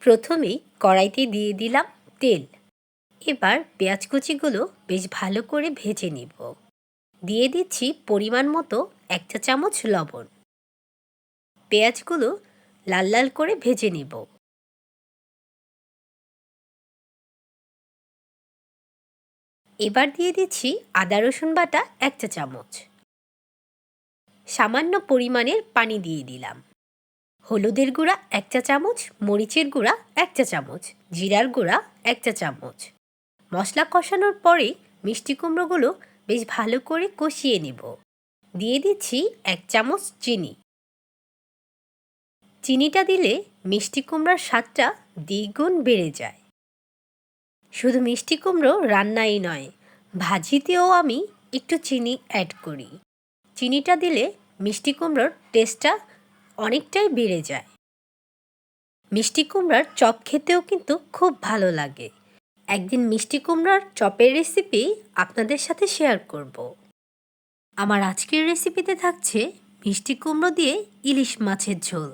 প্রথমেই কড়াইতে দিয়ে দিলাম তেল। এবার পেঁয়াজ কুচিগুলো বেশ ভালো করে ভেজে নিব। দিয়ে দিচ্ছি পরিমাণ মতো 1 চা চামচ লবণ। পেঁয়াজগুলো লাল লাল করে ভেজে নিব। এবার দিয়ে দিচ্ছি আদা রসুন বাটা 1 চা চামচ। সামান্য পরিমাণের পানি দিয়ে দিলাম। হলুদের গুঁড়া 1 চা চামচ, মরিচের গুঁড়া 1 চা চামচ, জিরার গুঁড়া 1 চা চামচ। মশলা কষানোর পরে মিষ্টি কুমড়োগুলো বেশ ভালো করে কষিয়ে নেব। দিয়ে দিচ্ছি 1 চামচ চিনি। চিনিটা দিলে মিষ্টি কুমড়ার স্বাদটা দ্বিগুণ বেড়ে যায়। শুধু মিষ্টি কুমড়ো রান্নাই নয়, ভাজিতেও আমি একটু চিনি অ্যাড করি। চিনিটা দিলে মিষ্টি কুমড়োর টেস্টটা অনেকটাই বেড়ে যায়। মিষ্টি কুমড়ার চপ খেতেও কিন্তু খুব ভালো লাগে। একদিন মিষ্টি কুমড়ার চপের রেসিপি আপনাদের সাথে শেয়ার করব। আমার আজকের রেসিপিতে থাকছে মিষ্টি কুমড়ো দিয়ে ইলিশ মাছের ঝোল।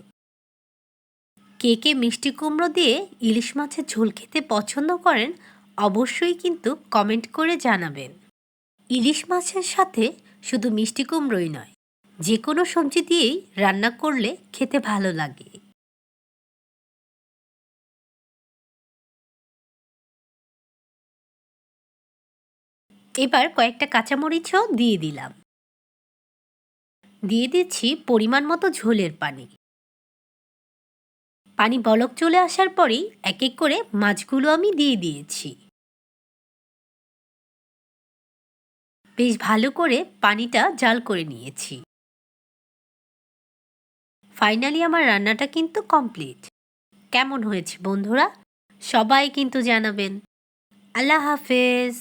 কে কে মিষ্টি কুমড়ো দিয়ে ইলিশ মাছের ঝোল খেতে পছন্দ করেন অবশ্যই কিন্তু কমেন্ট করে জানাবেন। ইলিশ মাছের সাথে শুধু মিষ্টি কুমড়োই নয়, যে কোনো সবজি দিয়েই রান্না করলে খেতে ভালো লাগে। এবার কয়েকটা কাঁচামরিচও দিয়ে দিলাম। দিয়ে দিচ্ছি পরিমাণ মতো ঝোলের পানি। পানি বলক চলে আসার পরেই এক এক করে মাছগুলো আমি দিয়ে দিয়েছি। বেশ ভালো করে পানিটা জাল করে নিয়েছি। ফাইনালি আমার রান্নাটা কিন্তু কমপ্লিট। কেমন হয়েছে বন্ধুরা? সবাই কিন্তু জানাবেন। আল্লাহ হাফেজ।